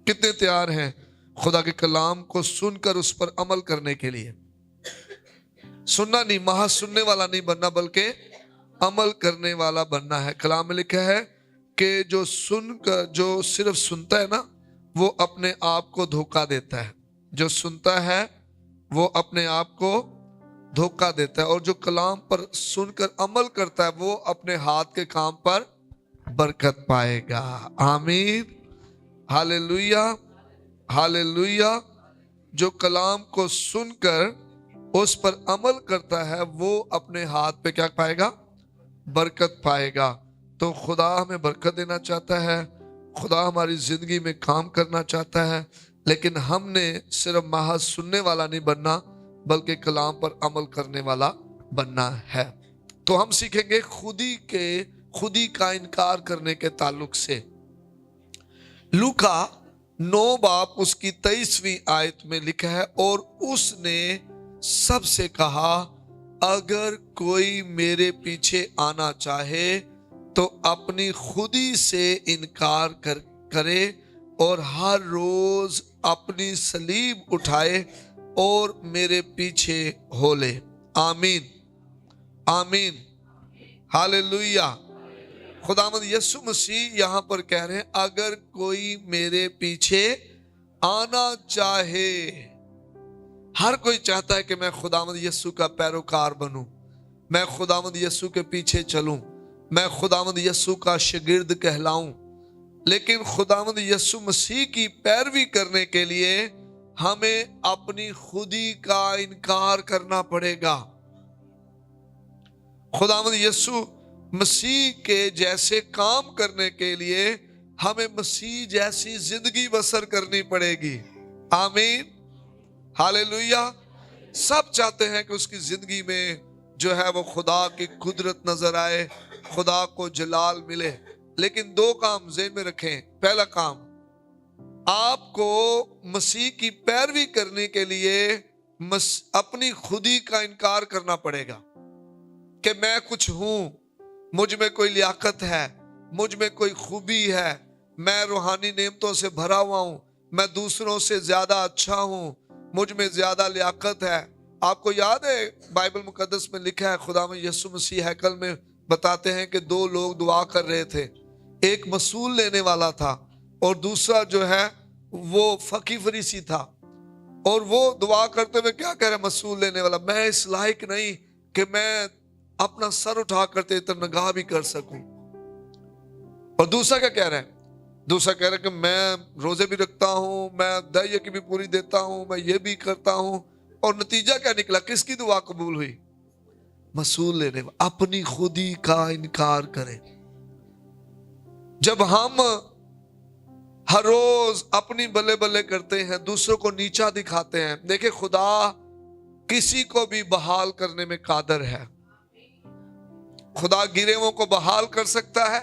کتنے تیار ہیں خدا کے کلام کو سن کر اس پر عمل کرنے کے لیے؟ سننا نہیں، محض سننے والا نہیں بننا، بلکہ عمل کرنے والا بننا ہے۔ کلام میں لکھا ہے کہ جو سن کر، جو صرف سنتا ہے نا، وہ اپنے آپ کو دھوکہ دیتا ہے۔ جو سنتا ہے وہ اپنے آپ کو دھوکہ دیتا ہے، اور جو کلام پر سن کر عمل کرتا ہے وہ اپنے ہاتھ کے کام پر برکت پائے گا۔ آمین، ہاللیلویہ، ہاللیلویہ۔ جو کلام کو سن کر اس پر عمل کرتا ہے وہ اپنے ہاتھ پہ کیا پائے گا؟ برکت پائے گا۔ تو خدا ہمیں برکت دینا چاہتا ہے، خدا ہماری زندگی میں کام کرنا چاہتا ہے، لیکن ہم نے صرف محض سننے والا نہیں بننا، بلکہ کلام پر عمل کرنے والا بننا ہے۔ تو ہم سیکھیں گے خودی کا انکار کرنے کے تعلق سے۔ لوکا 9 باب اس کی 23ویں آیت میں لکھا ہے، اور اس نے سب سے کہا اگر کوئی میرے پیچھے آنا چاہے تو اپنی خودی سے انکار کرے اور ہر روز اپنی صلیب اٹھائے اور میرے پیچھے ہو لے۔ آمین، آمین، ہاللیلویہ۔ خداوند یسوع مسیح یہاں پر کہہ رہے ہیں اگر کوئی میرے پیچھے آنا چاہے۔ ہر کوئی چاہتا ہے کہ میں خداوند یسوع کا پیروکار بنوں، میں خداوند یسوع کے پیچھے چلوں، میں خداوند یسوع کا شاگرد کہلاؤں۔ لیکن خداوند یسوع مسیح کی پیروی کرنے کے لیے ہمیں اپنی خودی کا انکار کرنا پڑے گا۔ خداوند یسوع مسیح کے جیسے کام کرنے کے لیے ہمیں مسیح جیسی زندگی بسر کرنی پڑے گی۔ آمین، ہاللیلویہ۔ سب چاہتے ہیں کہ اس کی زندگی میں جو ہے وہ خدا کی قدرت نظر آئے، خدا کو جلال ملے، لیکن 2 کام ذہن میں رکھیں۔ پہلا کام، آپ کو مسیح کی پیروی کرنے کے لیے اپنی خودی کا انکار کرنا پڑے گا کہ میں کچھ ہوں، مجھ میں کوئی لیاقت ہے، مجھ میں کوئی خوبی ہے، میں روحانی نعمتوں سے بھرا ہوا ہوں، میں دوسروں سے زیادہ اچھا ہوں، مجھ میں زیادہ لیاقت ہے۔ آپ کو یاد ہے بائبل مقدس میں لکھا ہے خداوند یسوع مسیح ہیکل میں بتاتے ہیں کہ 2 لوگ دعا کر رہے تھے، ایک مسئول لینے والا تھا اور دوسرا جو ہے وہ فقی فریسی تھا۔ اور وہ دعا کرتے ہوئے کیا کہہ رہا ہے مسئول لینے والا؟ میں اس لائق نہیں کہ میں اپنا سر اٹھا کر تیری طرف نگاہ بھی کر سکوں۔ اور دوسرا کیا کہہ رہا ہے؟ دوسرا کہہ رہا ہے کہ میں روزے بھی رکھتا ہوں، میں دعائیں کی بھی پوری دیتا ہوں، میں یہ بھی کرتا ہوں۔ اور نتیجہ کیا نکلا؟ کس کی دعا قبول ہوئی؟ مسئول لینے والا۔ اپنی خودی کا انکار کریں۔ جب ہم ہر روز اپنی بلے بلے کرتے ہیں، دوسروں کو نیچا دکھاتے ہیں، دیکھیں خدا کسی کو بھی بحال کرنے میں قادر ہے۔ خدا گریووں کو بحال کر سکتا ہے،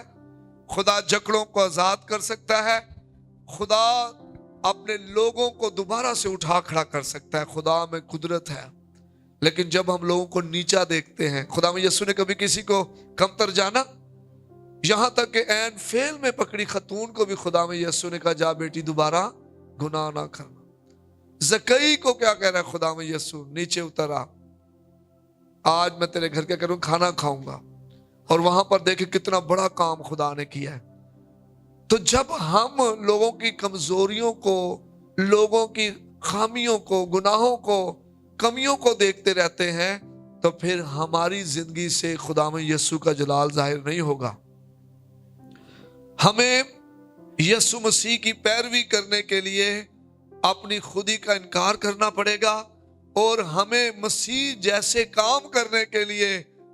خدا جکڑوں کو آزاد کر سکتا ہے، خدا اپنے لوگوں کو دوبارہ سے اٹھا کھڑا کر سکتا ہے۔ خدا میں قدرت ہے، لیکن جب ہم لوگوں کو نیچا دیکھتے ہیں، خدا میں یسوع نے کبھی کسی کو کمتر جانا؟ یہاں تک کہ عین فعل میں پکڑی خاتون کو بھی خدا میں یسوع نے کہا جا بیٹی دوبارہ گناہ نہ کرنا۔ زکئی کو کیا کہہ رہا ہے خدا میں یسوع؟ نیچے اترا، آج میں تیرے گھر کیا کروں؟ کھانا کھاؤں گا۔ اور وہاں پر دیکھیں کتنا بڑا کام خدا نے کیا ہے۔ تو جب ہم لوگوں کی کمزوریوں کو، لوگوں کی خامیوں کو، گناہوں کو، کمیوں کو دیکھتے رہتے ہیں تو پھر ہماری زندگی سے خدا میں یسوع کا جلال ظاہر نہیں ہوگا۔ ہمیں یسوع مسیح کی پیروی کرنے کے لیے اپنی خودی کا انکار کرنا پڑے گا، اور ہمیں مسیح جیسے کام کرنے کے لیے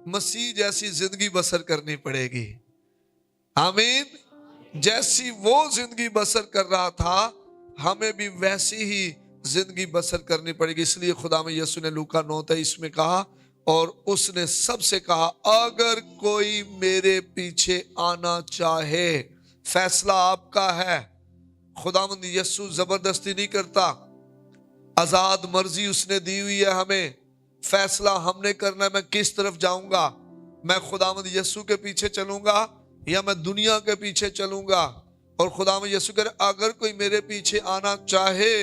مسیح جیسی زندگی بسر کرنی پڑے گی۔ آمین۔ جیسی وہ زندگی بسر کر رہا تھا ہمیں بھی ویسی ہی زندگی بسر کرنی پڑے گی۔ اس لیے خدا میں یسوع نے لوکا 9:23 میں کہا، اور اس نے سب سے کہا اگر کوئی میرے پیچھے آنا چاہے۔ فیصلہ آپ کا ہے۔ خداوند یسوع زبردستی نہیں کرتا، آزاد مرضی اس نے دی ہوئی ہے ہمیں۔ فیصلہ ہم نے کرنا ہے میں کس طرف جاؤں گا، میں خداوند یسوع کے پیچھے چلوں گا یا میں دنیا کے پیچھے چلوں گا۔ اور خدا میں یسوع کہہ رہا اگر کوئی میرے پیچھے آنا چاہے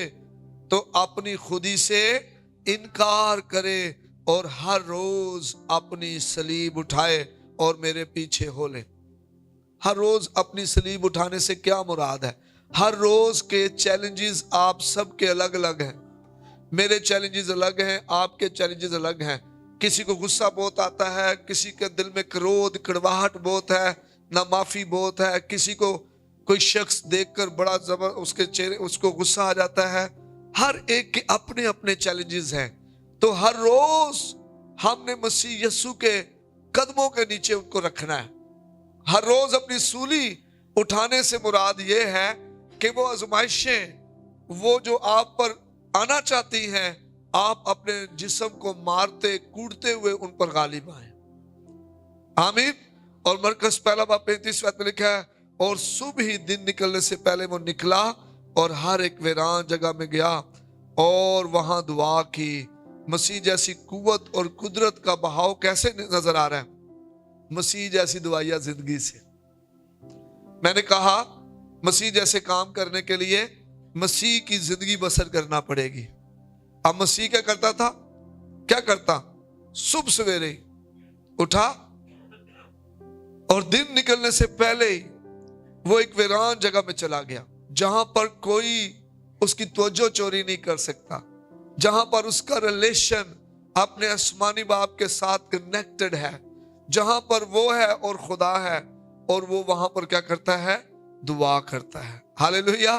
تو اپنی خودی سے انکار کرے اور ہر روز اپنی صلیب اٹھائے اور میرے پیچھے ہو لے۔ ہر روز اپنی صلیب اٹھانے سے کیا مراد ہے؟ ہر روز کے چیلنجز آپ سب کے الگ الگ ہیں، میرے چیلنجز الگ ہیں، آپ کے چیلنجز الگ ہیں۔ کسی کو غصہ بہت آتا ہے، کسی کے دل میں کرودھ کڑواہٹ بہت ہے، نامعافی بہت ہے، کسی کو کوئی شخص دیکھ کر بڑا زبر اس کے چہرے اس کو غصہ آ جاتا ہے۔ ہر ایک کے اپنے اپنے چیلنجز ہیں، تو ہر روز ہم نے مسیح یسوع کے قدموں کے نیچے ان کو رکھنا ہے۔ ہر روز اپنی سولی اٹھانے سے مراد یہ ہے کہ وہ آزمائشیں وہ جو آپ پر آنا چاہتی ہیں، آپ اپنے جسم کو مارتے کوڑتے ہوئے ان پر غالب آئیں۔ آمین۔ اور مرکز پہلا باب 35 آیت میں لکھا ہے اور صبح ہی دن نکلنے سے پہلے وہ نکلا اور ہر ایک ویران جگہ میں گیا اور وہاں دعا کی۔ مسیح جیسی قوت اور قدرت کا بہاؤ کیسے نظر آ رہا ہے؟ مسیح جیسی دعائیہ زندگی سے۔ میں نے کہا مسیح جیسے کام کرنے کے لیے مسیح کی زندگی بسر کرنا پڑے گی۔ اب مسیح کیا کرتا تھا؟ کیا کرتا؟ صبح سویرے اٹھا اور دن نکلنے سے پہلے ہی وہ ایک ویران جگہ میں چلا گیا جہاں پر کوئی اس کی توجہ چوری نہیں کر سکتا، جہاں پر اس کا ریلیشن اپنے آسمانی باپ کے ساتھ کنیکٹڈ ہے، جہاں پر وہ ہے اور خدا ہے، اور وہ وہاں پر کیا کرتا ہے؟ دعا کرتا ہے۔ ہاللیلویہ،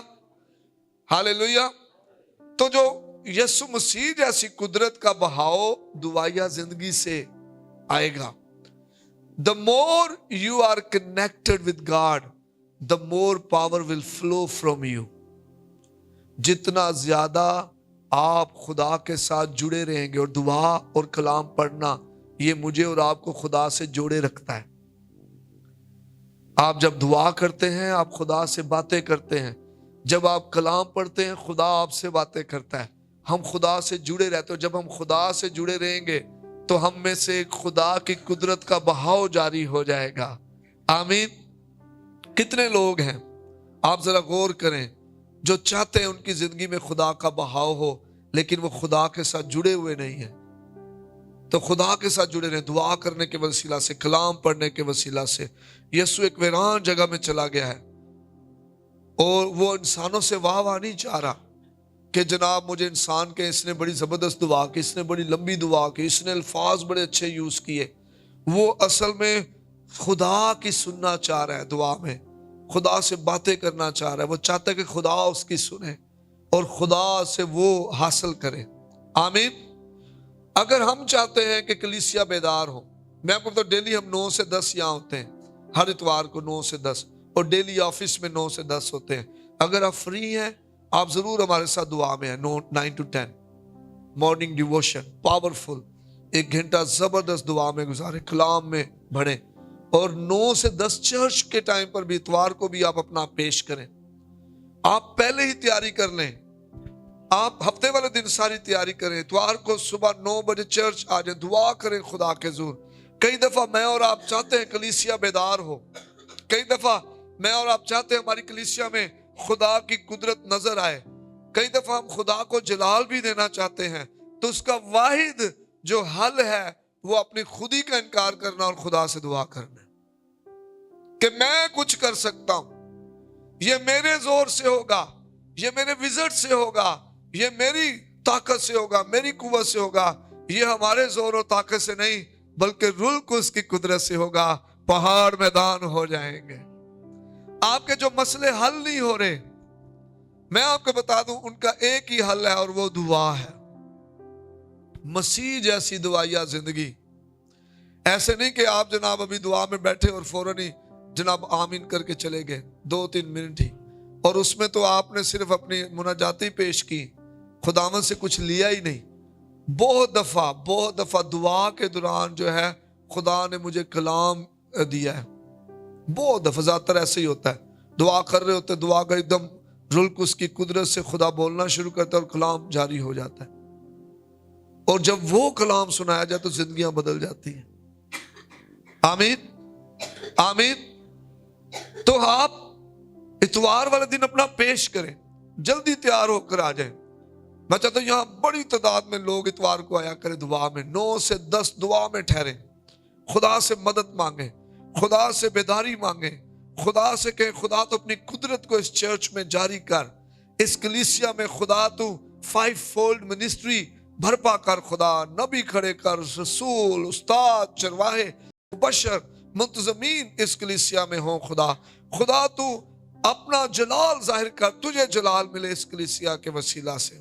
ہاللیلویہ۔ تو جو یسوع مسیح جیسی قدرت کا بہاؤ دعائیہ زندگی سے آئے گا۔ The more you are connected with God, the more power will flow from you. جتنا زیادہ آپ خدا کے ساتھ جڑے رہیں گے، اور دعا اور کلام پڑھنا یہ مجھے اور آپ کو خدا سے جوڑے رکھتا ہے۔ آپ جب دعا کرتے ہیں آپ خدا سے باتیں کرتے ہیں، جب آپ کلام پڑھتے ہیں خدا آپ سے باتیں کرتا ہے، ہم خدا سے جڑے رہتے ہیں۔ جب ہم خدا سے جڑے رہیں گے تو ہم میں سے خدا کی قدرت کا بہاؤ جاری ہو جائے گا۔ آمین۔ کتنے لوگ ہیں آپ ذرا غور کریں جو چاہتے ہیں ان کی زندگی میں خدا کا بہاؤ ہو، لیکن وہ خدا کے ساتھ جڑے ہوئے نہیں ہیں۔ تو خدا کے ساتھ جڑے رہیں، دعا کرنے کے وسیلہ سے، کلام پڑھنے کے وسیلہ سے۔ یسوع ایک ویران جگہ میں چلا گیا ہے اور وہ انسانوں سے واہ واہ نہیں چاہ رہا کہ جناب مجھے انسان کے اس نے بڑی زبردست دعا کی، اس نے بڑی لمبی دعا کی، اس نے الفاظ بڑے اچھے یوز کیے۔ وہ اصل میں خدا کی سننا چاہ رہا ہے، دعا میں خدا سے باتیں کرنا چاہ رہا ہے۔ وہ چاہتا ہے کہ خدا اس کی سنے اور خدا سے وہ حاصل کرے۔ آمین۔ اگر ہم چاہتے ہیں کہ کلیسیا بیدار ہو، میں آپ کو بتاؤں ڈیلی ہم 9 سے 10 یہاں ہوتے ہیں، ہر اتوار کو 9 سے 10، اور ڈیلی آفس میں 9 سے 10 ہوتے ہیں۔ اگر آپ فری ہیں آپ ضرور ہمارے ساتھ دعا میں ہیں۔ 9 to 10 مارننگ ڈیووشن پاورفل، 1 گھنٹہ زبردست دعا میں گزارے، کلام میں بڑھیں، اور 9 سے 10 چرچ کے ٹائم پر بھی اتوار کو بھی آپ اپنا پیش کریں۔ آپ پہلے ہی تیاری کر لیں، آپ ہفتے والے دن ساری تیاری کریں، اتوار کو صبح 9 بجے چرچ آ جائیں، دعا کریں خدا کے حضور۔ کئی دفعہ میں اور آپ چاہتے ہیں کلیسیا بیدار ہو، کئی دفعہ میں اور آپ چاہتے ہیں ہماری کلیسیا میں خدا کی قدرت نظر آئے، کئی دفعہ ہم خدا کو جلال بھی دینا چاہتے ہیں۔ تو اس کا واحد جو حل ہے وہ اپنی خودی کا انکار کرنا اور خدا سے دعا کرنا کہ میں کچھ کر سکتا ہوں، یہ میرے زور سے ہوگا، یہ میرے وزٹ سے ہوگا، یہ میری طاقت سے ہوگا، میری قوت سے ہوگا، یہ ہمارے زور و طاقت سے نہیں بلکہ روح القدس کی قدرت سے ہوگا۔ پہاڑ میدان ہو جائیں گے۔ آپ کے جو مسئلے حل نہیں ہو رہے، میں آپ کو بتا دوں ان کا ایک ہی حل ہے اور وہ دعا ہے۔ مسیح جیسی دعائیہ زندگی، ایسے نہیں کہ آپ جناب ابھی دعا میں بیٹھے اور فوراً ہی جناب آمین کر کے چلے گئے 2-3 منٹ ہی، اور اس میں تو آپ نے صرف اپنی مناجاتی پیش کی، خداوند سے کچھ لیا ہی نہیں۔ بہت دفعہ دعا کے دوران جو ہے خدا نے مجھے کلام دیا ہے، بہت دفعہ، زیادہ تر ایسے ہی ہوتا ہے، دعا کر رہے ہوتے، دعا کا ایک دم روح القدس کی قدرت سے خدا بولنا شروع کرتا ہے اور کلام جاری ہو جاتا ہے، اور جب وہ کلام سنایا جائے تو زندگیاں بدل جاتی ہیں۔ آمین، آمین۔ تو آپ اتوار والے دن اپنا پیش کریں, جلدی تیار ہو کر آ جائیں. میں چاہتا ہوں یہاں بڑی تعداد میں لوگ اتوار کو آیا کریں دعا میں, 9 سے 10 دعا میں ٹھہریں, خدا سے مدد مانگیں, خدا سے بیداری مانگیں, خدا سے کہیں خدا تو اپنی قدرت کو اس چرچ میں جاری کر, اس کلیسیا میں خدا تو 5 فولڈ منسٹری بھرپا کر, خدا نبی کھڑے کر, رسول, استاد, چرواہے, مبشر, منتظمین اس کلیسیا میں ہوں. خدا تو اپنا جلال ظاہر کر, تجھے جلال ملے اس کلیسیا کے وسیلہ سے.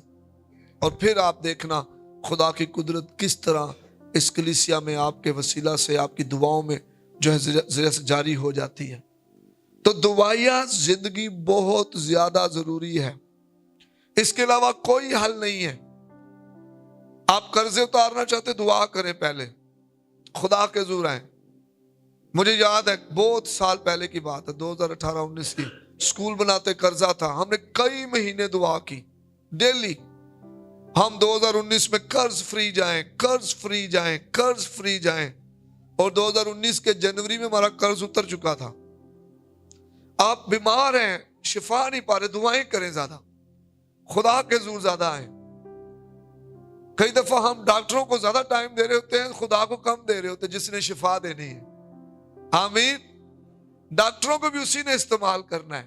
اور پھر آپ دیکھنا خدا کی قدرت کس طرح اس کلیسیا میں آپ کے وسیلہ سے آپ کی دعاؤں میں جو ہے ذریعے سے جاری ہو جاتی ہے. تو دعائیہ زندگی بہت زیادہ ضروری ہے, اس کے علاوہ کوئی حل نہیں ہے. آپ قرضے اتارنا چاہتے دعا کریں, پہلے خدا کے حضور آئیں. مجھے یاد ہے بہت سال پہلے کی بات ہے, 2018-19 کی, اسکول بناتے قرضہ تھا, ہم نے کئی مہینے دعا کی ڈیلی. ہم 2019 میں قرض فری جائیں, قرض فری جائیں, قرض فری جائیں, اور 2019 کے جنوری میں ہمارا قرض اتر چکا تھا. آپ بیمار ہیں, شفا نہیں پا رہے, دعائیں کریں زیادہ, خدا کے حضور زیادہ آئیں. کئی دفعہ ہم ڈاکٹروں کو زیادہ ٹائم دے رہے ہوتے ہیں, خدا کو کم دے رہے ہوتے ہیں جس نے شفا دینی ہے. آمین. ڈاکٹروں کو بھی اسی نے استعمال کرنا ہے.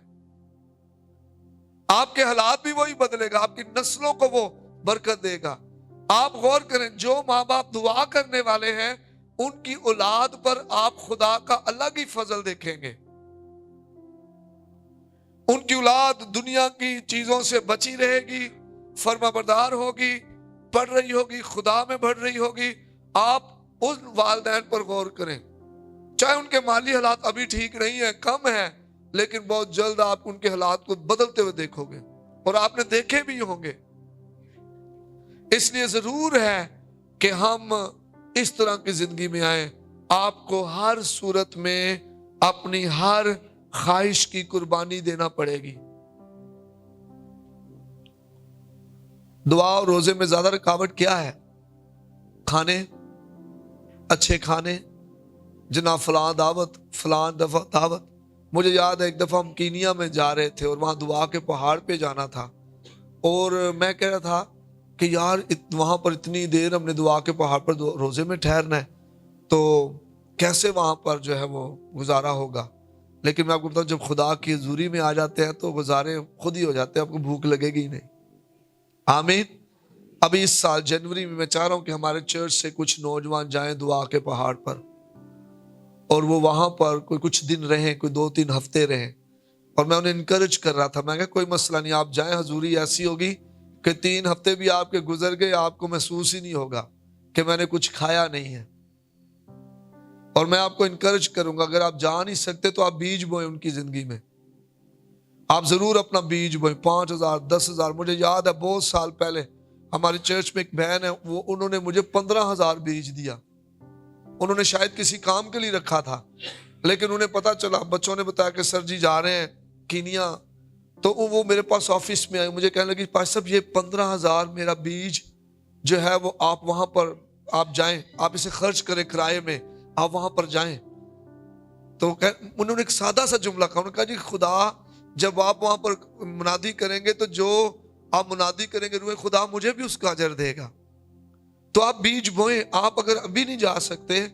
آپ کے حالات بھی وہی بدلے گا, آپ کی نسلوں کو وہ برکت دے گا. آپ غور کریں, جو ماں باپ دعا کرنے والے ہیں ان کی اولاد پر آپ خدا کا الگ ہی فضل دیکھیں گے. ان کی اولاد دنیا کی چیزوں سے بچی رہے گی, فرما بردار ہوگی, پڑھ رہی ہوگی, خدا میں بڑھ رہی ہوگی. آپ ان والدین پر غور کریں, چاہے ان کے مالی حالات ابھی ٹھیک نہیں ہیں, کم ہیں, لیکن بہت جلد آپ ان کے حالات کو بدلتے ہوئے دیکھو گے, اور آپ نے دیکھے بھی ہوں گے. اس لیے ضرور ہے کہ ہم اس طرح کی زندگی میں آئیں. آپ کو ہر صورت میں اپنی ہر خواہش کی قربانی دینا پڑے گی. دعا اور روزے میں زیادہ رکاوٹ کیا ہے؟ کھانے, اچھے کھانے, جناب فلاں دعوت, فلاں دفعہ دعوت. مجھے یاد ہے ایک دفعہ ہم کینیا میں جا رہے تھے اور وہاں دعا کے پہاڑ پہ جانا تھا, اور میں کہہ رہا تھا کہ یار وہاں پر اتنی دیر ہم نے دعا کے پہاڑ پر روزے میں ٹھہرنا ہے, تو کیسے وہاں پر جو ہے وہ گزارا ہوگا. لیکن میں آپ کو بتاؤں, جب خدا کی حضوری میں آ جاتے ہیں تو گزارے خود ہی ہو جاتے ہیں, آپ کو بھوک لگے گی ہی نہیں. آمین. ابھی اس سال جنوری میں چاہ رہا ہوں کہ ہمارے چرچ سے کچھ نوجوان جائیں دعا کے پہاڑ پر, اور وہ وہاں پر کوئی کچھ دن رہیں, کوئی 2-3 ہفتے رہیں. اور میں انہیں انکریج کر رہا تھا, میں کہا کوئی مسئلہ نہیں, آپ جائیں, حضوری ایسی ہوگی کہ 3 ہفتے بھی آپ کے گزر گئے, آپ کو محسوس ہی نہیں ہوگا کہ میں نے کچھ کھایا نہیں ہے. اور میں آپ کو انکریج کروں گا, اگر آپ جا نہیں سکتے تو آپ بیج بوئیں ان کی زندگی میں, آپ ضرور اپنا بیج بوئیں. 5,000 10,000. مجھے یاد ہے بہت سال پہلے ہماری چرچ میں ایک بہن ہے, انہوں نے مجھے 15,000 بیج دیا. انہوں نے شاید کسی کام کے لیے رکھا تھا, لیکن انہیں پتا چلا, بچوں نے بتایا کہ سر جی جا رہے ہیں کینیا, تو وہ میرے پاس آفس میں آئے, مجھے کہنے لگی پاس صاحب یہ 15,000 میرا بیج جو ہے وہ آپ وہاں پر آپ جائیں, آپ اسے خرچ کریں کرائے میں, آپ وہاں پر جائیں. تو انہوں نے ایک سادہ سا جملہ کہا, انہوں نے کہا جی خدا جب آپ وہاں پر منادی کریں گے تو جو آپ منادی کریں گے روح خدا مجھے بھی اس کا اجر دے گا. تو آپ بیج بوئیں. آپ اگر ابھی نہیں جا سکتے,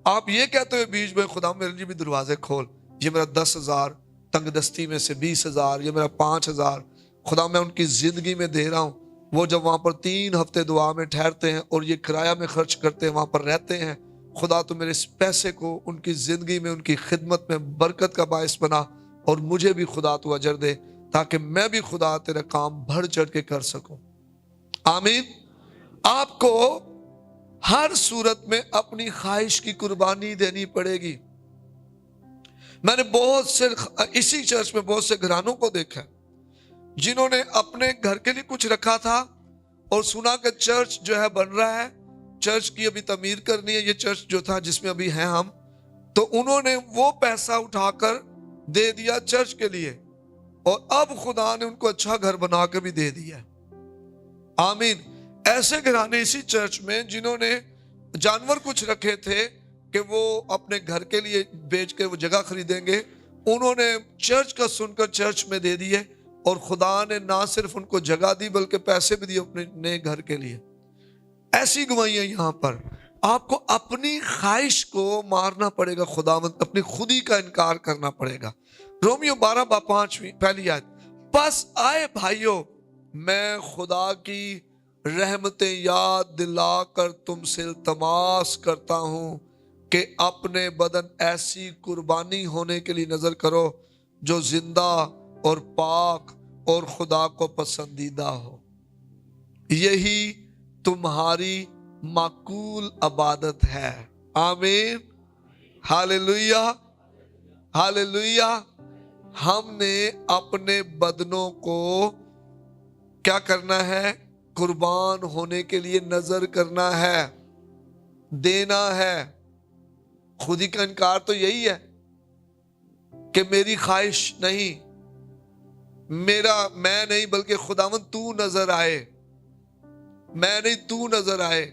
آپ یہ کہتے ہوئے بیج بوئیں, خدا میرے لیے بھی دروازے کھول, یہ میرا 10,000 تنگ دستی میں سے 20,000, یہ میرا 5,000 خدا میں ان کی زندگی میں دے رہا ہوں. وہ جب وہاں پر 3 ہفتے دعا میں ٹھہرتے ہیں اور یہ کرایہ میں خرچ کرتے ہیں, وہاں پر رہتے ہیں, خدا تو میرے اس پیسے کو ان کی زندگی میں, ان کی خدمت میں برکت کا باعث بنا, اور مجھے بھی خدا تو اجر دے تاکہ میں بھی خدا تیرا کام بڑھ چڑھ کے کر سکوں. آمین. آپ کو ہر صورت میں اپنی خواہش کی قربانی دینی پڑے گی. میں نے بہت سے اسی چرچ میں بہت سے گھرانوں کو دیکھا جنہوں نے اپنے گھر کے لیے کچھ رکھا تھا اور سنا کہ چرچ جو ہے بن رہا ہے, چرچ کی ابھی تعمیر کرنی ہے, یہ چرچ جو تھا جس میں ابھی ہیں ہم, تو انہوں نے وہ پیسہ اٹھا کر دے دیا چرچ کے لیے, اور اب خدا نے ان کو اچھا گھر بنا کے بھی دے دیا. آمین. ایسے گھرانے اسی چرچ میں جنہوں نے جانور کچھ رکھے تھے کہ وہ اپنے گھر کے لیے بیچ کے وہ جگہ خریدیں گے, انہوں نے چرچ کا سن کر چرچ میں دے دیے، اور خدا نے نہ صرف ان کو جگہ دی بلکہ پیسے بھی دیے اپنے نئے گھر کے لیے۔ ایسی گواہیاں یہاں پر آپ کو اپنی خواہش کو مارنا پڑے گا، خداوند اپنی خودی کا انکار کرنا پڑے گا۔ رومیو 12:5 پہلی آیت، پس آئے بھائیو میں خدا کی رحمتیں یاد دلا کر تم سے التماس کرتا ہوں کہ اپنے بدن ایسی قربانی ہونے کے لیے نظر کرو جو زندہ اور پاک اور خدا کو پسندیدہ ہو، یہی تمہاری معقول عبادت ہے۔ آمین، ہاللویہ، ہاللویہ۔ ہم نے اپنے بدنوں کو کیا کرنا ہے؟ قربان ہونے کے لیے نظر کرنا ہے، دینا ہے۔ خودی کا انکار تو یہی ہے کہ میری خواہش نہیں، میں نہیں بلکہ خداوند تو نظر آئے، میں نہیں تو نظر آئے،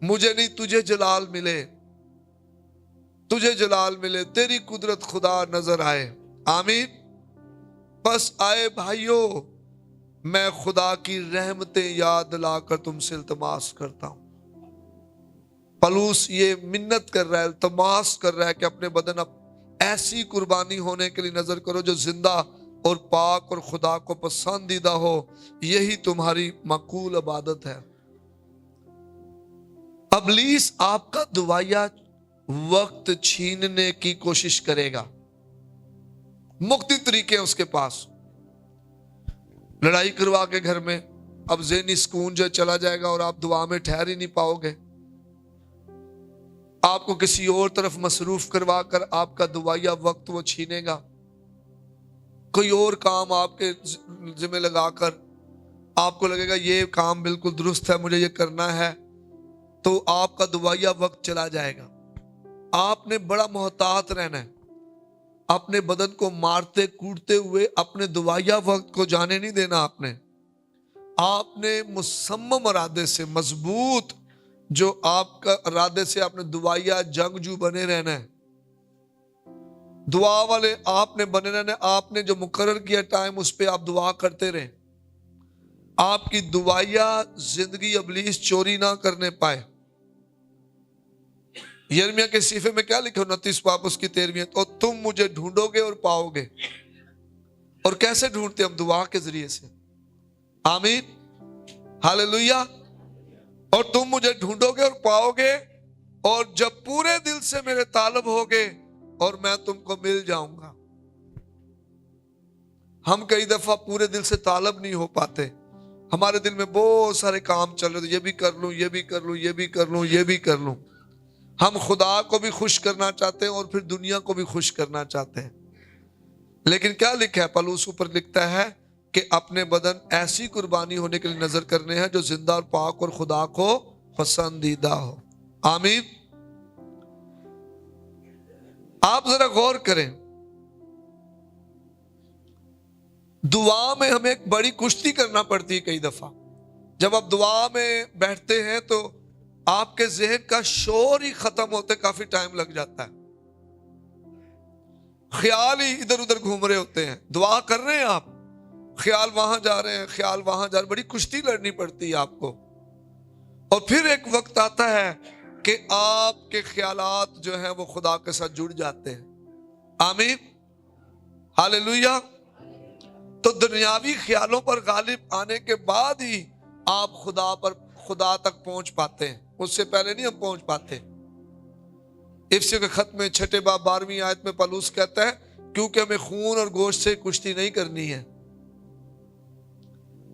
مجھے نہیں تجھے جلال ملے، تجھے جلال ملے، تیری قدرت خدا نظر آئے۔ آمین۔ پس آئے بھائیو میں خدا کی رحمتیں یاد لا کر تم سے التماس کرتا ہوں۔ پلوس یہ منت کر رہا ہے، التماس کر رہا ہے کہ اپنے بدن ایسی قربانی ہونے کے لیے نظر کرو جو زندہ اور پاک اور خدا کو پسندیدہ ہو، یہی تمہاری معقول عبادت ہے۔ ابلیس آپ کا دعائیہ وقت چھیننے کی کوشش کرے گا، مختلف طریقے ہیں اس کے پاس۔ لڑائی کروا کے گھر میں اب ذہنی سکون جو چلا جائے گا اور آپ دعا میں ٹھہر ہی نہیں پاؤ گے۔ آپ کو کسی اور طرف مصروف کروا کر آپ کا دعائیہ وقت وہ چھینے گا، کوئی اور کام آپ کے ذمہ لگا کر آپ کو لگے گا یہ کام بالکل درست ہے، مجھے یہ کرنا ہے، تو آپ کا دعائیہ وقت چلا جائے گا۔ آپ نے بڑا محتاط رہنا ہے، اپنے بدن کو مارتے کوٹتے ہوئے اپنے دعائیہ وقت کو جانے نہیں دینا۔ آپ نے مصمم ارادے سے، مضبوط جو آپ کا ارادے سے آپ نے دعائیہ جنگجو بنے رہنا ہے، دعا والے آپ نے بنے رہنا ہے۔ آپ نے جو مقرر کیا ٹائم اس پہ آپ دعا کرتے رہیں، آپ کی دعائیہ زندگی ابلیس چوری نہ کرنے پائے۔ یرمیہ کے صحیفے میں کیا لکھا 29 باب اس کی 13ویں، اور تم مجھے ڈھونڈو گے اور پاؤ گے۔ اور کیسے ڈھونڈتے ہم؟ دعا کے ذریعے سے۔ آمین، ہاللویہ۔ اور تم مجھے ڈھونڈو گے اور پاؤ گے، اور جب پورے دل سے میرے طالب ہوگے اور میں تم کو مل جاؤں گا۔ ہم کئی دفعہ پورے دل سے طالب نہیں ہو پاتے، ہمارے دل میں بہت سارے کام چل رہے، یہ بھی کر لوں، یہ بھی کر لوں، یہ بھی کر لوں، یہ بھی کر لوں۔ ہم خدا کو بھی خوش کرنا چاہتے ہیں اور پھر دنیا کو بھی خوش کرنا چاہتے ہیں، لیکن کیا لکھا ہے؟ پلوس اوپر لکھتا ہے کہ اپنے بدن ایسی قربانی ہونے کے لیے نظر کرنے ہیں جو زندہ اور پاک اور خدا کو پسندیدہ ہو۔ آمین۔ آپ ذرا غور کریں، دعا میں ہمیں ایک بڑی کشتی کرنا پڑتی ہے کئی دفعہ۔ جب آپ دعا میں بیٹھتے ہیں تو آپ کے ذہن کا شور ہی ختم ہوتے کافی ٹائم لگ جاتا ہے، خیال ہی ادھر ادھر گھوم رہے ہوتے ہیں۔ دعا کر رہے ہیں آپ، خیال وہاں جا رہے ہیں، خیال وہاں جا رہے ہیں، بڑی کشتی لڑنی پڑتی ہے آپ کو۔ اور پھر ایک وقت آتا ہے کہ آپ کے خیالات جو ہیں وہ خدا کے ساتھ جڑ جاتے ہیں۔ آمین، ہاللویہ۔ تو دنیاوی خیالوں پر غالب آنے کے بعد ہی آپ خدا تک پہنچ پاتے ہیں، اس سے پہلے نہیں ہم پہنچ پاتے۔ افسیوں کے خط میں 6 باب 12ویں آیت میں پلوس کہتا ہے کیونکہ ہمیں خون اور گوشت سے کشتی نہیں کرنی ہے۔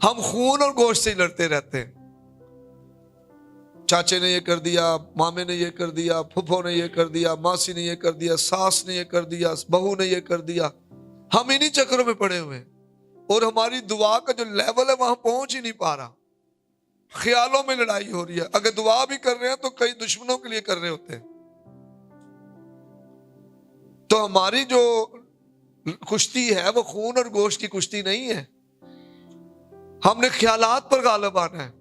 ہم خون اور گوشت سے ہی لڑتے رہتے ہیں، چاچے نے یہ کر دیا، مامے نے یہ کر دیا، پھپھو نے یہ کر دیا، ماسی نے یہ کر دیا، ساس نے یہ کر دیا، بہو نے یہ کر دیا۔ ہم انہی چکروں میں پڑے ہوئے ہیں اور ہماری دعا کا جو لیول ہے وہاں پہنچ ہی نہیں پا رہا۔ خیالوں میں لڑائی ہو رہی ہے، اگر دعا بھی کر رہے ہیں تو کئی دشمنوں کے لیے کر رہے ہوتے ہیں۔ تو ہماری جو کشتی ہے وہ خون اور گوشت کی کشتی نہیں ہے، ہم نے خیالات پر غالب آنا ہے۔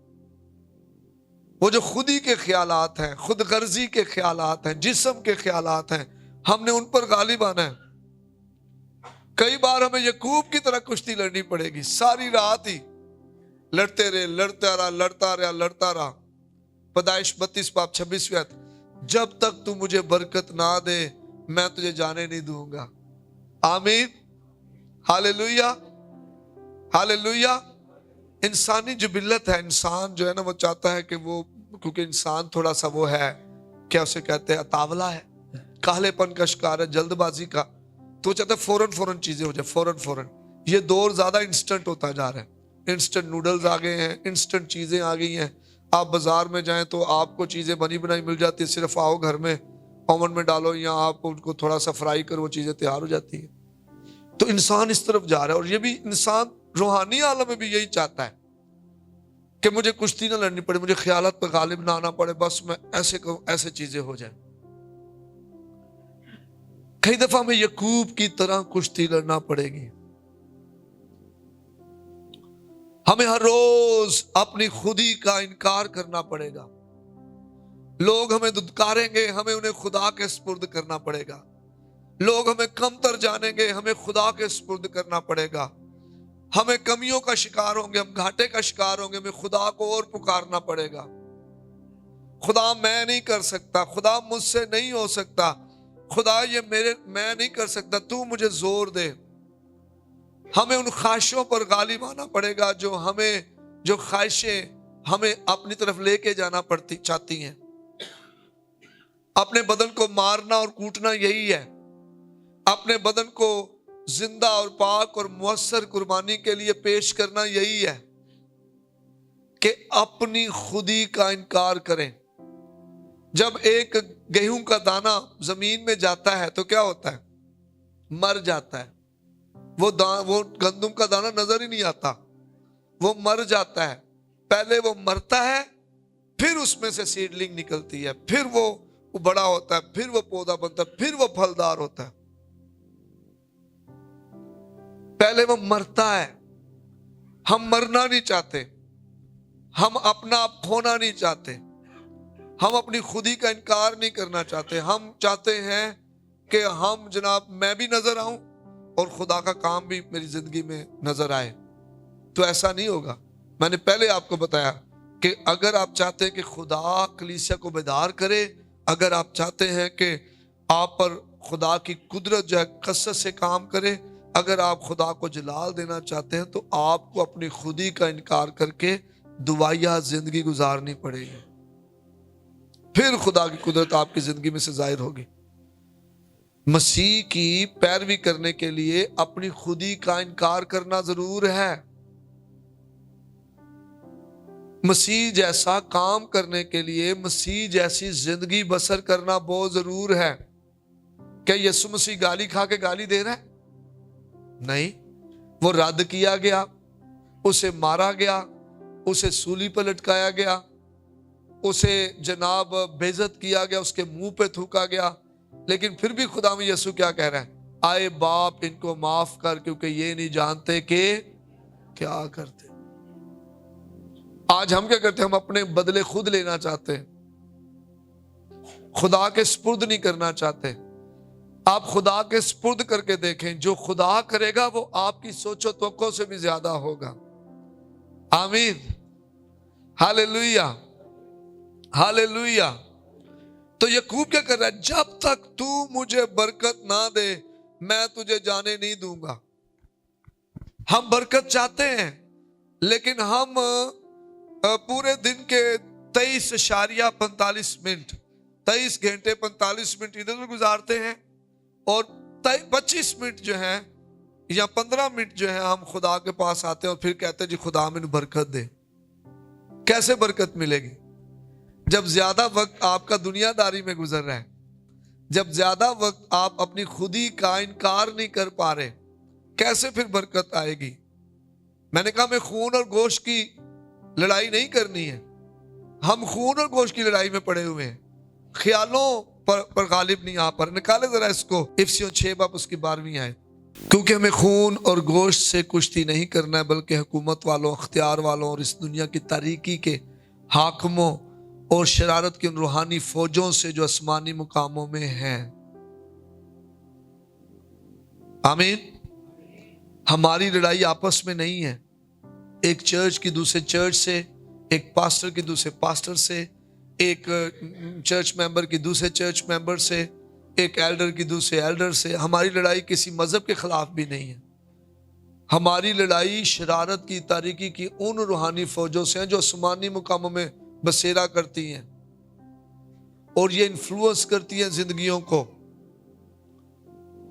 وہ جو خودی کے خیالات ہیں، خود غرضی کے خیالات ہیں، جسم کے خیالات ہیں، ہم نے ان پر غالب آنا ہے۔ کئی بار ہمیں یعقوب کی طرح کشتی لڑنی پڑے گی، ساری رات ہی لڑتے رہے، لڑتا رہا۔ پیدائش 32:26 جب تک تو مجھے برکت نہ دے میں تجھے جانے نہیں دوں گا۔ آمین، ہاللیلویہ، ہاللیلویہ۔ انسانی جبلت ہے، انسان جو ہے نا وہ چاہتا ہے کہ وہ، کیونکہ انسان تھوڑا سا وہ ہے، کیا اسے کہتے ہیں، اتاولا ہے، کاہلے پن کا شکار ہے، جلد بازی کا، تو چاہتا ہے فوراً چیزیں ہو جائے، فوراً۔ یہ دور زیادہ انسٹنٹ ہوتا جا رہا ہے، انسٹنٹ نوڈلز آ گئے ہیں، انسٹنٹ چیزیں آ گئی ہیں۔ آپ بازار میں جائیں تو آپ کو چیزیں بنی بنائی مل جاتی ہے، صرف آؤ گھر میں اوون میں ڈالو یا آپ ان کو تھوڑا سا فرائی کرو، وہ چیزیں تیار ہو جاتی ہیں۔ تو انسان اس طرف جا رہا ہے، اور یہ بھی انسان روحانی عالم میں بھی یہی چاہتا ہے کہ مجھے کشتی نہ لڑنی پڑے، مجھے خیالات پہ غالب نہ آنا پڑے، بس میں ایسے کہوں، ایسے چیزیں ہو جائیں۔ کئی دفعہ ہمیں یعقوب کی طرح کشتی لڑنا پڑے گی، ہمیں ہر روز اپنی خودی کا انکار کرنا پڑے گا۔ لوگ ہمیں دھتکاریں گے، ہمیں انہیں خدا کے سپرد کرنا پڑے گا۔ لوگ ہمیں کمتر جانیں گے، ہمیں خدا کے سپرد کرنا پڑے گا۔ ہمیں کمیوں کا شکار ہوں گے، ہم گھاٹے کا شکار ہوں گے، ہمیں خدا کو اور پکارنا پڑے گا۔ خدا میں نہیں کر سکتا، خدا مجھ سے نہیں ہو سکتا، خدا یہ میں نہیں کر سکتا، تو مجھے زور دے۔ ہمیں ان خواہشوں پر غالب آنا پڑے گا جو خواہشیں ہمیں اپنی طرف لے کے جانا چاہتی ہیں۔ اپنے بدن کو مارنا اور کوٹنا یہی ہے، اپنے بدن کو زندہ اور پاک اور مؤثر قربانی کے لیے پیش کرنا یہی ہے کہ اپنی خودی کا انکار کریں۔ جب ایک گیہوں کا دانہ زمین میں جاتا ہے تو کیا ہوتا ہے؟ مر جاتا ہے۔ وہ گندم کا دانہ نظر ہی نہیں آتا، وہ مر جاتا ہے۔ پہلے وہ مرتا ہے، پھر اس میں سے سیڈلنگ نکلتی ہے، پھر وہ بڑا ہوتا ہے، پھر وہ پودا بنتا ہے، پھر وہ پھلدار ہوتا ہے۔ پہلے وہ مرتا ہے۔ ہم مرنا نہیں چاہتے، ہم اپنا آپ کھونا نہیں چاہتے، ہم اپنی خودی کا انکار نہیں کرنا چاہتے۔ ہم چاہتے ہیں کہ ہم جناب میں بھی نظر آؤں اور خدا کا کام بھی میری زندگی میں نظر آئے، تو ایسا نہیں ہوگا۔ میں نے پہلے آپ کو بتایا کہ اگر آپ چاہتے ہیں کہ خدا کلیسیا کو بیدار کرے، اگر آپ چاہتے ہیں کہ آپ پر خدا کی قدرت جو ہے کثرت سے کام کرے، اگر آپ خدا کو جلال دینا چاہتے ہیں، تو آپ کو اپنی خودی کا انکار کر کے دعائیہ زندگی گزارنی پڑے گی، پھر خدا کی قدرت آپ کی زندگی میں سے ظاہر ہوگی۔ مسیح کی پیروی کرنے کے لیے اپنی خودی کا انکار کرنا ضرور ہے۔ مسیح جیسا کام کرنے کے لیے مسیح جیسی زندگی بسر کرنا بہت ضرور ہے۔ کیا یسوع مسیح گالی کھا کے گالی دے رہا ہے؟ نہیں، وہ رد کیا گیا، اسے مارا گیا، اسے سولی پر لٹکایا گیا، اسے جناب بے عزت کیا گیا، اس کے منہ پہ تھوکا گیا، لیکن پھر بھی خدا میں یسوع کیا کہہ رہا ہے؟ آئے باپ ان کو معاف کر، کیونکہ یہ نہیں جانتے کہ کیا کرتے۔ آج ہم کیا کرتے ہیں؟ ہم اپنے بدلے خود لینا چاہتے ہیں، خدا کے سپرد نہیں کرنا چاہتے۔ آپ خدا کے سپرد کر کے دیکھیں، جو خدا کرے گا وہ آپ کی سوچ و توقع سے بھی زیادہ ہوگا۔ آمین، ہاللیلویہ، ہاللیلویہ۔ تو یعقوب کیا کر رہا ہے؟ جب تک تو مجھے برکت نہ دے میں تجھے جانے نہیں دوں گا۔ ہم برکت چاہتے ہیں، لیکن ہم پورے دن کے 23.45 منٹ 23 گھنٹے 45 منٹ ادھر ادھر گزارتے ہیں، اور 25 منٹ جو ہیں یا 15 منٹ جو ہیں ہم خدا کے پاس آتے ہیں اور پھر کہتے ہیں جی خدا مجھے برکت دے۔ کیسے برکت ملے گی جب زیادہ وقت آپ کا دنیا داری میں گزر رہا ہے، جب زیادہ وقت آپ اپنی خودی کا انکار نہیں کر پا رہے؟ کیسے پھر برکت آئے گی؟ میں نے کہا ہمیں خون اور گوشت کی لڑائی نہیں کرنی ہے، ہم خون اور گوشت کی لڑائی میں پڑے ہوئے ہیں، خیالوں پر غالب نہیں آ پر۔ نکالے ذرا اس کو، افسیوں 6 باب اس کی 12ویں آیت۔ کیونکہ ہمیں خون اور گوشت سے کشتی نہیں کرنا ہے، بلکہ حکومت والوں، اختیار والوں اور اس دنیا کی تاریکی کے حاکموں اور شرارت کی ان روحانی فوجوں سے جو آسمانی مقاموں میں ہیں۔ آمین۔ ہماری لڑائی آپس میں نہیں ہے، ایک چرچ کی دوسرے چرچ سے، ایک پاسٹر کی دوسرے پاسٹر سے، ایک چرچ ممبر کی دوسرے چرچ ممبر سے، ایک ایلڈر کی دوسرے ایلڈر سے۔ ہماری لڑائی کسی مذہب کے خلاف بھی نہیں ہے، ہماری لڑائی شرارت کی، تاریکی کی ان روحانی فوجوں سے ہیں جو آسمانی مقاموں میں بسیرا کرتی ہیں اور یہ انفلوئنس کرتی ہیں زندگیوں کو۔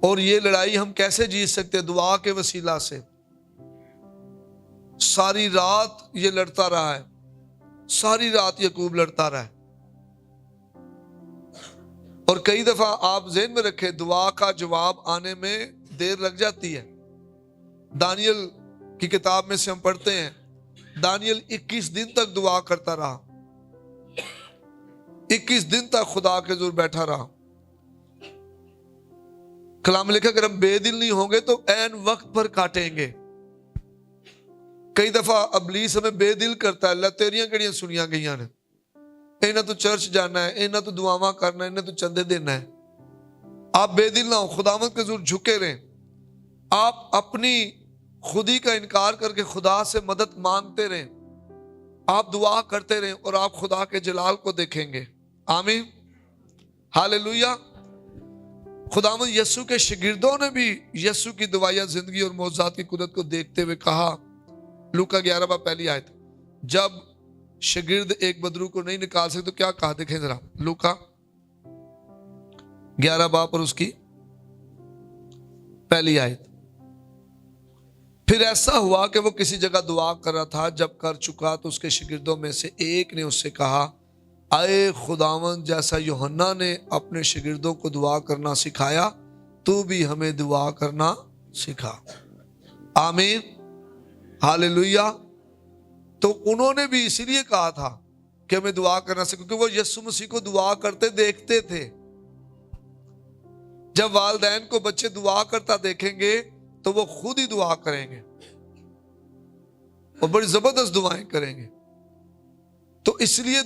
اور یہ لڑائی ہم کیسے جیت سکتے؟ دعا کے وسیلہ سے۔ ساری رات یہ لڑتا رہا ہے، ساری رات یعقوب لڑتا رہا ہے، اور کئی دفعہ آپ ذہن میں رکھیں دعا کا جواب آنے میں دیر لگ جاتی ہے۔ دانیل کی کتاب میں سے ہم پڑھتے ہیں دانیل 21 دن تک دعا کرتا رہا، 21 دن تک خدا کے حضور بیٹھا رہا۔ کلام میں لکھا اگر ہم بے دل نہیں ہوں گے تو عین وقت پر کاٹیں گے۔ کئی دفعہ ابلیس ہمیں بے دل کرتا ہے، اللہ تیریاں کڑیاں سنیاں گئیاں نے، انہیں تو چرچ جانا ہے، انہیں تو دعاواں کرنا ہے، انہیں تو چندے دینا ہے۔ آپ بے دل نہ ہو، خداوند کے حضور جھکے رہیں، آپ اپنی خودی کا انکار کر کے خدا سے مدد مانگتے رہیں، آپ دعا کرتے رہیں اور آپ خدا کے جلال کو دیکھیں گے۔ آمین، ہاللیلویہ۔ خداوند یسوع کے شاگردوں نے بھی یسوع کی دعائیہ زندگی اور معجزات کی قدرت کو دیکھتے ہوئے کہا، لوکا 11 باب پہلی آیت، جب شاگرد ایک بدرو کو نہیں نکال سکتے تو کیا کہا؟ دیکھیں ذرا لوکا 11 باب اور اس کی پہلی آیت۔ پھر ایسا ہوا کہ وہ کسی جگہ دعا کر رہا تھا، جب کر چکا تو اس کے شاگردوں میں سے ایک نے اس سے کہا، اے خداوند جیسا یوحنا نے اپنے شاگردوں کو دعا کرنا سکھایا تو بھی ہمیں دعا کرنا سکھا۔ آمین، ہاللیلویہ۔ تو انہوں نے بھی اسی لیے کہا تھا کہ ہمیں دعا کرنا سکھا، کیونکہ وہ یسوع مسیح کو دعا کرتے دیکھتے تھے۔ جب والدین کو بچے دعا کرتا دیکھیں گے تو وہ خود ہی دعا کریں گے اور بڑی زبردست دعائیں کریں گے۔ تو اس لیے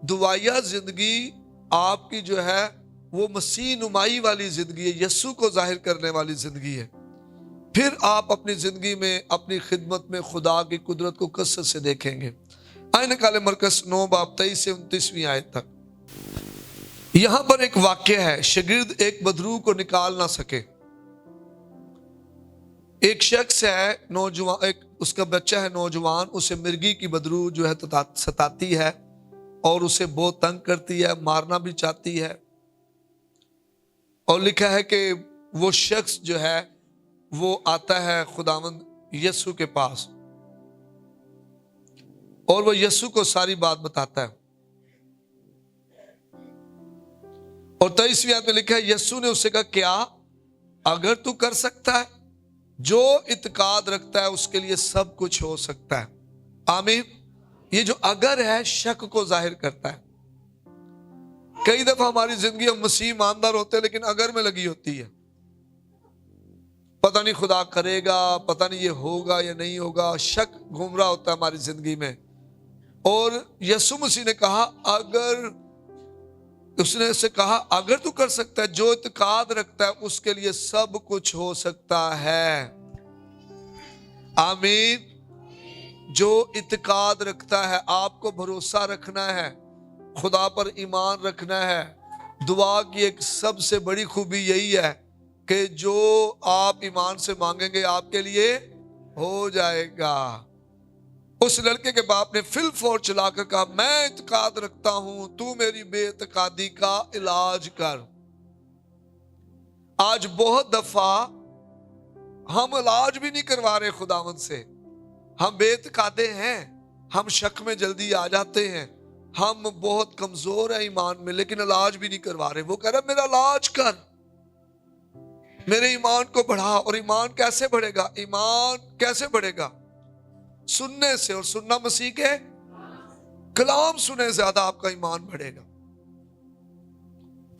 دعائیہ زندگی آپ کی جو ہے وہ مسیح نمائی والی زندگی ہے، یسوع کو ظاہر کرنے والی زندگی ہے۔ پھر آپ اپنی زندگی میں اپنی خدمت میں خدا کی قدرت کو کثرت سے دیکھیں گے۔ آئے نکالے مرکز 9 باب 23 سے 29ویں آیت تک۔ یہاں پر ایک واقعہ ہے، شاگرد ایک بدرو کو نکال نہ سکے۔ ایک شخص ہے نوجوان، ایک اس کا بچہ ہے نوجوان، اسے مرگی کی بدرو جو ہے ستاتی ہے اور اسے بہت تنگ کرتی ہے، مارنا بھی چاہتی ہے۔ اور لکھا ہے کہ وہ شخص جو ہے وہ آتا ہے خداوند یسوع کے پاس اور وہ یسوع کو ساری بات بتاتا ہے۔ اور 23ویں آیت میں لکھا ہے یسوع نے اس سے کہا، کیا اگر تو کر سکتا ہے؟ جو اعتقاد رکھتا ہے اس کے لیے سب کچھ ہو سکتا ہے۔ آمین۔ یہ جو اگر ہے شک کو ظاہر کرتا ہے۔ کئی دفعہ ہماری زندگی ہم مسیح ایماندار ہوتے ہیں لیکن اگر میں لگی ہوتی ہے، پتہ نہیں خدا کرے گا، پتہ نہیں یہ ہوگا یا نہیں ہوگا، شک گھوم رہا ہوتا ہے ہماری زندگی میں۔ اور یسوع مسیح نے کہا اگر، اس نے اسے کہا اگر تو کر سکتا ہے، جو اعتقاد رکھتا ہے اس کے لیے سب کچھ ہو سکتا ہے۔ آمین۔ جو اعتقاد رکھتا ہے، آپ کو بھروسہ رکھنا ہے، خدا پر ایمان رکھنا ہے۔ دعا کی ایک سب سے بڑی خوبی یہی ہے کہ جو آپ ایمان سے مانگیں گے آپ کے لیے ہو جائے گا۔ اس لڑکے کے باپ نے فل فور چلا کر کہا، میں اعتقاد رکھتا ہوں، تو میری بے اعتقادی کا علاج کر۔ آج بہت دفعہ ہم علاج بھی نہیں کروا رہے خداوند سے، ہم بے اعتقادے ہیں، ہم شک میں جلدی آ جاتے ہیں، ہم بہت کمزور ہیں ایمان میں لیکن علاج بھی نہیں کروا رہے۔ وہ کہہ رہا میرا علاج کر، میرے ایمان کو بڑھا۔ اور ایمان کیسے بڑھے گا؟ ایمان کیسے بڑھے گا؟ سننے سے، اور سننا مسیح کے کلام سنے زیادہ آپ کا ایمان بڑھے گا۔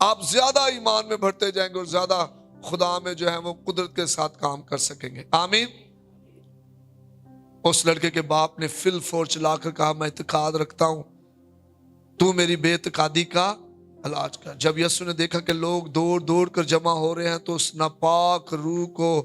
آپ زیادہ ایمان میں بڑھتے جائیں گے اور زیادہ خدا میں جو ہے وہ قدرت کے ساتھ کام کر سکیں گے۔ آمین۔ اس لڑکے کے باپ نے فل فور چلا کر کہا، میں اعتقاد رکھتا ہوں، تو میری بے اعتقادی کا علاج کر۔ جب یسوع نے دیکھا کہ لوگ دوڑ دوڑ کر جمع ہو رہے ہیں تو اس ناپاک روح کو